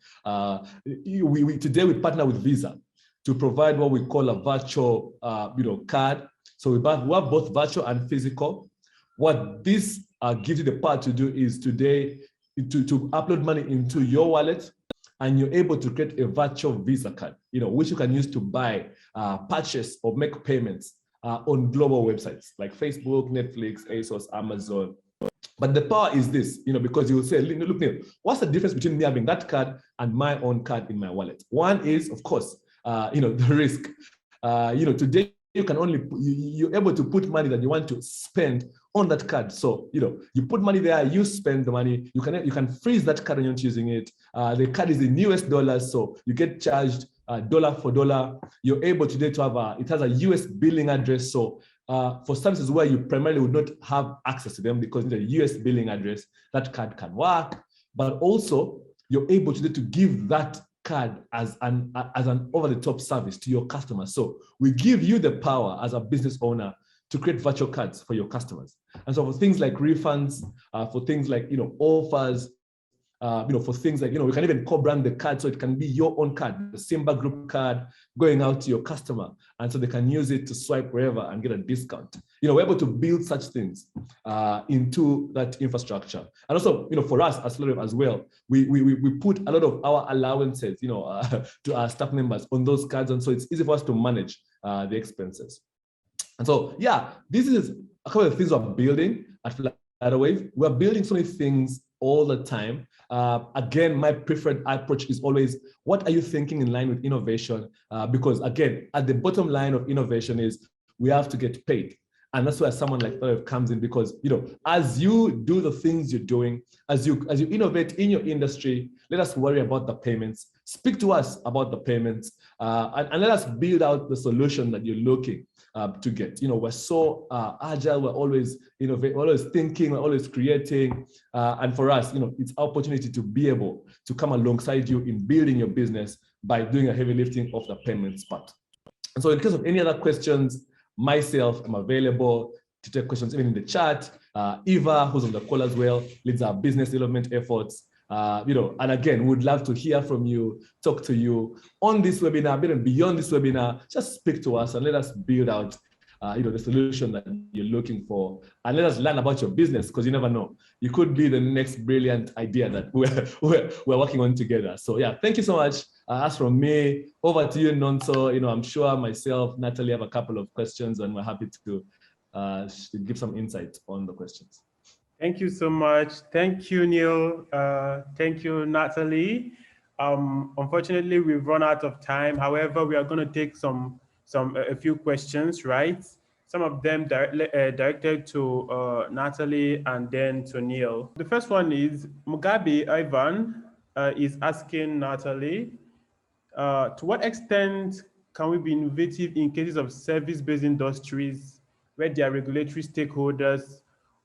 Today we partner with Visa to provide what we call a virtual card. So we have both virtual and physical. What this gives you the power to do is today to upload money into your wallet, and you're able to create a virtual Visa card, which you can use to buy, purchase, or make payments on global websites like Facebook, Netflix, ASOS, Amazon. But the power is this, because you will say, look, Neil, what's the difference between me having that card and my own card in my wallet? One is, of course, the risk. Today you can you're able to put money that you want to spend on that card. So, you put money there, you spend the money, you can freeze that card when you're not using it. The card is in US dollars, so you get charged dollar for dollar. You're able today to have it has a US billing address. So for services where you primarily would not have access to them because in the US billing address, that card can work. But also you're able today to give that card as an over-the-top service to your customers. So we give you the power as a business owner to create virtual cards for your customers. And so for things like refunds, for things like offers, for things like, we can even co-brand the card so it can be your own card, the Simba Group card going out to your customer. And so they can use it to swipe wherever and get a discount. We're able to build such things into that infrastructure. And also, for us as Flutterwave as well, we put a lot of our allowances, to our staff members on those cards. And so it's easy for us to manage the expenses. And so, yeah, this is a couple of things we're building at Flutterwave. We're building so many things all the time. Again, my preferred approach is always, what are you thinking in line with innovation? Because again, at the bottom line of innovation is we have to get paid. And that's where someone like Flutterwave comes in, because as you do the things you're doing, as you innovate in your industry, let us worry about the payments. Speak to us about the payments, and let us build out the solution that you're looking to get. We're so agile. We're always innovating. We're always thinking. We're always creating. And for us, it's our opportunity to be able to come alongside you in building your business by doing a heavy lifting of the payments part. And so, in case of any other questions, myself, I'm available. to take questions even in the chat. Eva, who's on the call as well, leads our business development efforts. And again, we'd love to hear from you, talk to you on this webinar, but beyond this webinar, just speak to us and let us build out the solution that you're looking for, and let us learn about your business, because you never know, you could be the next brilliant idea that we're working on together. So yeah, thank you so much. As from me, over to you, Nonso. I'm sure myself, Nataliey, have a couple of questions, and we're happy to give some insight on the questions. Thank you so much. Thank you, Neil. Thank you, Nataliey. Unfortunately, we've run out of time. However, we are going to take a few questions, right? Some of them directed to Nataliey and then to Neil. The first one is Mugabe Ivan is asking Nataliey, to what extent can we be innovative in cases of service-based industries where there are regulatory stakeholders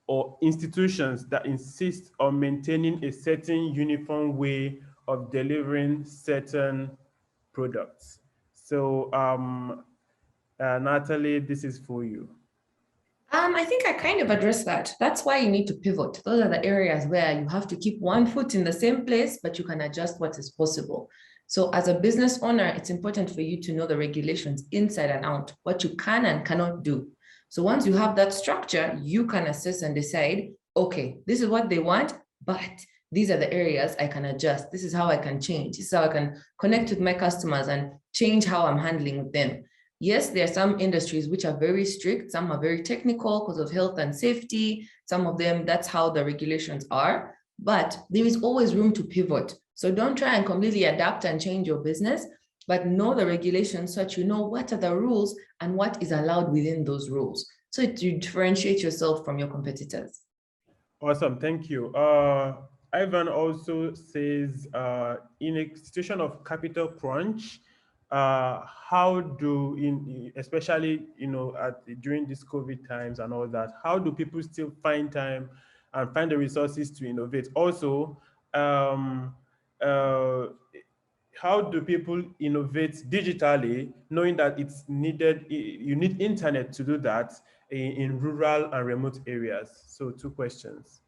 or institutions that insist on maintaining a certain uniform way of delivering certain products? So Nataliey, this is for you. I think I kind of addressed that. That's why you need to pivot. Those are the areas where you have to keep one foot in the same place, but you can adjust what is possible. So as a business owner, it's important for you to know the regulations inside and out, what you can and cannot do. So once you have that structure, you can assess and decide, okay, this is what they want, but these are the areas I can adjust. This is how I can change. This is how I can connect with my customers and change how I'm handling with them. Yes, there are some industries which are very strict. Some are very technical because of health and safety. Some of them, that's how the regulations are. But there is always room to pivot. So don't try and completely adapt and change your business, but know the regulations so that you know what are the rules and what is allowed within those rules. So you differentiate yourself from your competitors. Awesome, thank you. Ivan also says, in a situation of capital crunch, how do, especially during these COVID times and all that, how do people still find time and find the resources to innovate? Also, how do people innovate digitally, knowing that it's needed, you need internet to do that in rural and remote areas? So 2 questions.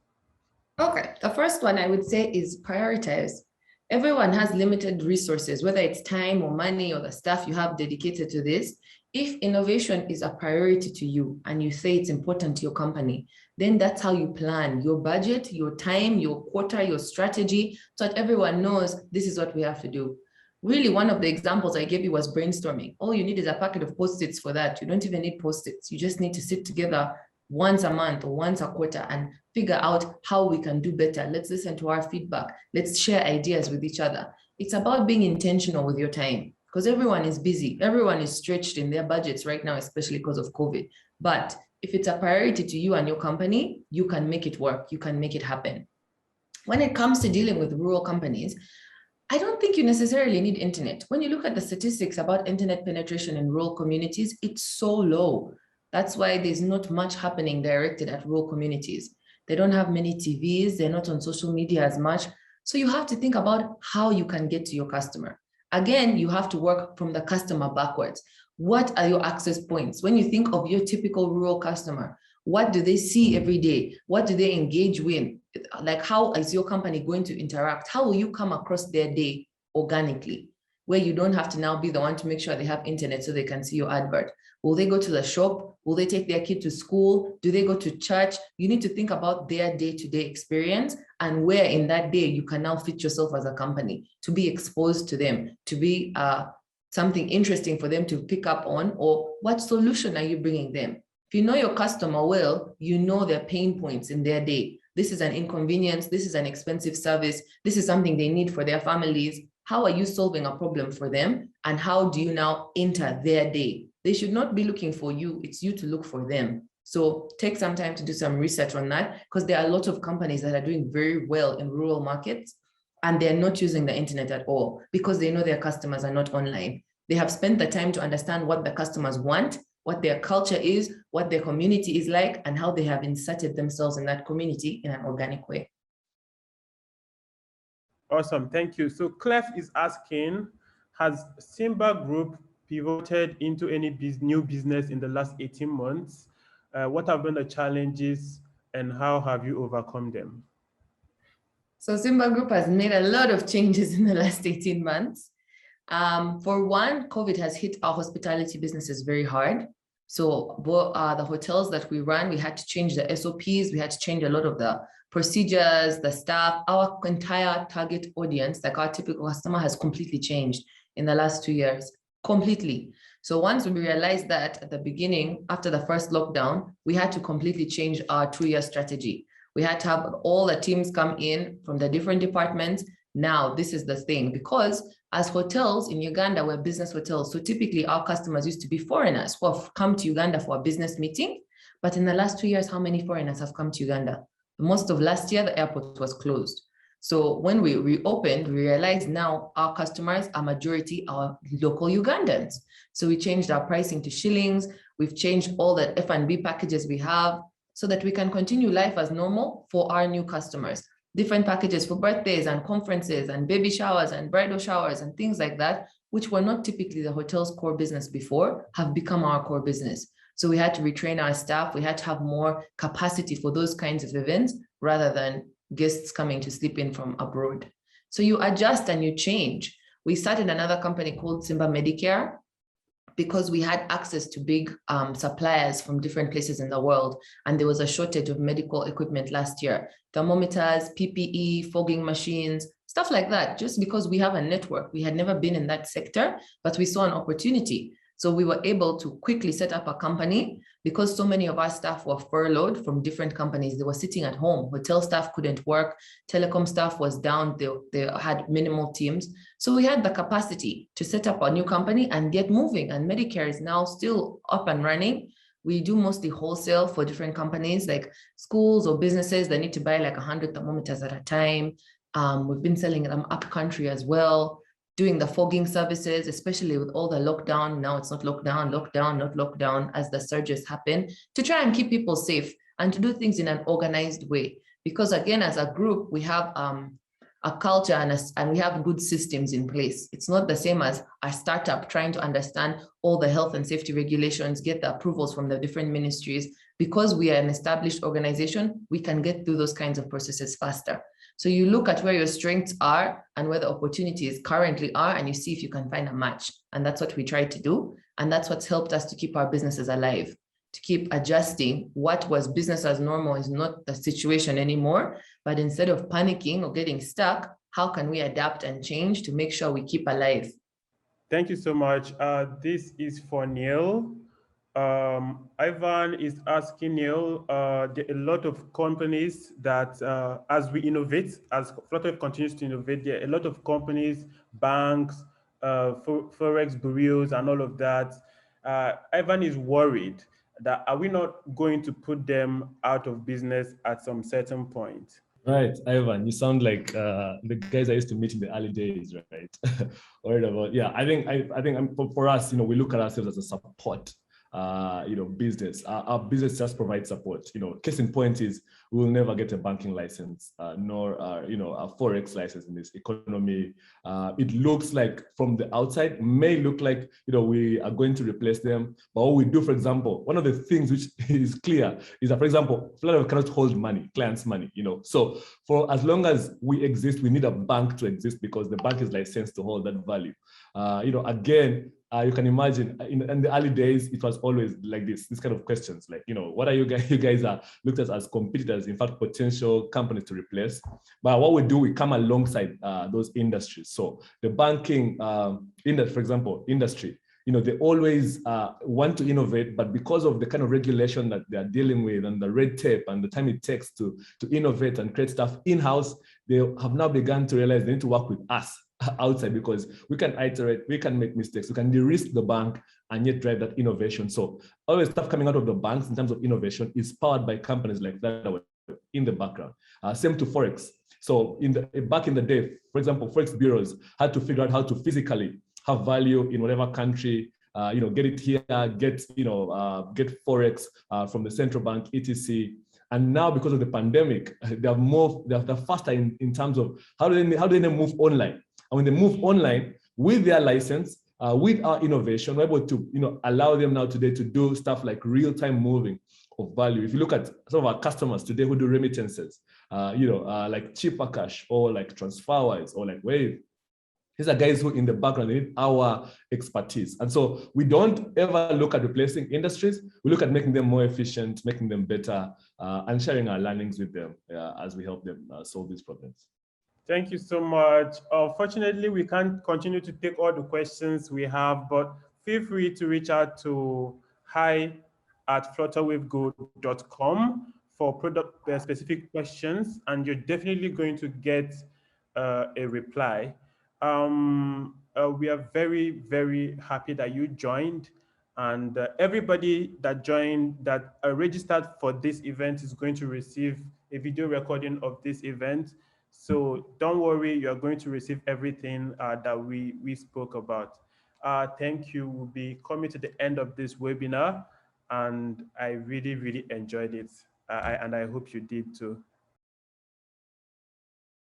Okay, the first one I would say is prioritize. Everyone has limited resources, whether it's time or money or the staff you have dedicated to this. If innovation is a priority to you and you say it's important to your company, then that's how you plan your budget, your time, your quota, your strategy, so that everyone knows this is what we have to do. Really, one of the examples I gave you was brainstorming. All you need is a packet of Post-its for that. You don't even need Post-its. You just need to sit together once a month or once a quarter and figure out how we can do better. Let's listen to our feedback. Let's share ideas with each other. It's about being intentional with your time, because everyone is busy. Everyone is stretched in their budgets right now, especially because of COVID. But if it's a priority to you and your company, you can make it work. You can make it happen. When it comes to dealing with rural companies, I don't think you necessarily need internet. When you look at the statistics about internet penetration in rural communities, it's so low. That's why there's not much happening directed at rural communities. They don't have many TVs, they're not on social media as much. So you have to think about how you can get to your customer. Again, you have to work from the customer backwards. What are your access points? When you think of your typical rural customer, what do they see every day? What do they engage with? Like, how is your company going to interact? How will you come across their day organically, where you don't have to now be the one to make sure they have internet so they can see your advert? Will they go to the shop? Will they take their kid to school? Do they go to church? You need to think about their day-to-day experience and where in that day you can now fit yourself as a company to be exposed to them, to be something interesting for them to pick up on, or what solution are you bringing them? If you know your customer well, you know their pain points in their day. This is an inconvenience. This is an expensive service. This is something they need for their families. How are you solving a problem for them? And how do you now enter their day? They should not be looking for you. It's you to look for them. So take some time to do some research on that, because there are a lot of companies that are doing very well in rural markets and they're not using the internet at all because they know their customers are not online. They have spent the time to understand what the customers want, what their culture is, what their community is like, and how they have inserted themselves in that community in an organic way. Awesome, thank you. So Clef is asking, has Simba Group pivoted into any new business in the last 18 months? What have been the challenges and how have you overcome them? So Simba Group has made a lot of changes in the last 18 months. For one, COVID has hit our hospitality businesses very hard. So the hotels that we run, we had to change the SOPs, we had to change a lot of the procedures, the staff. Our entire target audience, like our typical customer, has completely changed in the last 2 years, completely. So once we realized that at the beginning, after the first lockdown, we had to completely change our 2-year strategy. We had to have all the teams come in from the different departments. Now, this is the thing, because as hotels in Uganda, we're business hotels. So typically our customers used to be foreigners who have come to Uganda for a business meeting. But in the last 2 years, how many foreigners have come to Uganda? Most of last year, the airport was closed. So when we reopened, we realized now our customers are majority are local Ugandans. So we changed our pricing to shillings. We've changed all the F&B packages we have so that we can continue life as normal for our new customers. Different packages for birthdays and conferences and baby showers and bridal showers and things like that, which were not typically the hotel's core business before, have become our core business. So we had to retrain our staff. We had to have more capacity for those kinds of events rather than guests coming to sleep in from abroad. So you adjust and you change. We started another company called Simba Medicare because we had access to big suppliers from different places in the world. And there was a shortage of medical equipment last year. Thermometers, PPE, fogging machines, stuff like that, just because we have a network. We had never been in that sector, but we saw an opportunity. So we were able to quickly set up a company because so many of our staff were furloughed from different companies. They were sitting at home. Hotel staff couldn't work. Telecom staff was down. They had minimal teams. So we had the capacity to set up a new company and get moving. And Medicare is now still up and running. We do mostly wholesale for different companies like schools or businesses that need to buy like 100 thermometers at a time. We've been selling them up country as well, doing the fogging services, especially with all the lockdown. Now it's not lockdown, not lockdown, as the surges happen, to try and keep people safe and to do things in an organized way. Because again, as a group, we have a culture and we have good systems in place. It's not the same as a startup trying to understand all the health and safety regulations, get the approvals from the different ministries. Because we are an established organization, we can get through those kinds of processes faster. So you look at where your strengths are and where the opportunities currently are, and you see if you can find a match. And that's what we try to do. And that's what's helped us to keep our businesses alive, to keep adjusting. What was business as normal is not the situation anymore. But instead of panicking or getting stuck, how can we adapt and change to make sure we keep alive? Thank you so much. This is for Neil. Ivan is asking Neil, there are a lot of companies that as we innovate, as Flutterwave continues to innovate, there are a lot of companies, banks, Forex bureaus and all of that. Ivan is worried that are we not going to put them out of business at some certain point? Right, Ivan, you sound like the guys I used to meet in the early days, right? Worried about, yeah, I think for us, we look at ourselves as a support business. Our business just provides support. Case in point is we will never get a banking license, nor a Forex license in this economy. It looks like from the outside, may look like, we are going to replace them. But what we do, for example, one of the things which is clear is that, for example, Flutterwave cannot hold money, clients' money, So for as long as we exist, we need a bank to exist because the bank is licensed to hold that value. Again, you can imagine in the early days, it was always like this kind of questions, like, what are you guys are looked at as competitors, in fact, potential companies to replace. But what we do, we come alongside those industries. So the banking industry, for example, industry, they always want to innovate, but because of the kind of regulation that they are dealing with and the red tape and the time it takes to innovate and create stuff in-house, they have now begun to realize they need to work with us outside because we can iterate, we can make mistakes, we can de-risk the bank and yet drive that innovation. So all the stuff coming out of the banks in terms of innovation is powered by companies like that in the background. Same to Forex. So back in the day, for example, Forex bureaus had to figure out how to physically have value in whatever country, get it here, get Forex from the central bank, etc. And now because of the pandemic, they're faster in terms of how do they move online? And when they move online with their license, with our innovation, we're able to allow them now today to do stuff like real-time moving of value. If you look at some of our customers today who do remittances, like Cheaper Cash or like TransferWise or like Wave, these are guys who in the background need our expertise. And so we don't ever look at replacing industries. We look at making them more efficient, making them better, and sharing our learnings with them as we help them solve these problems. Thank you so much. Unfortunately, we can't continue to take all the questions we have, but feel free to reach out to hi@flutterwavego.com for product specific questions, and you're definitely going to get a reply. We are very, very happy that you joined, and everybody that joined, that registered for this event is going to receive a video recording of this event. So don't worry, you are going to receive everything that we spoke about. Thank you. We'll be coming to the end of this webinar, and I really, really enjoyed it. And I hope you did too.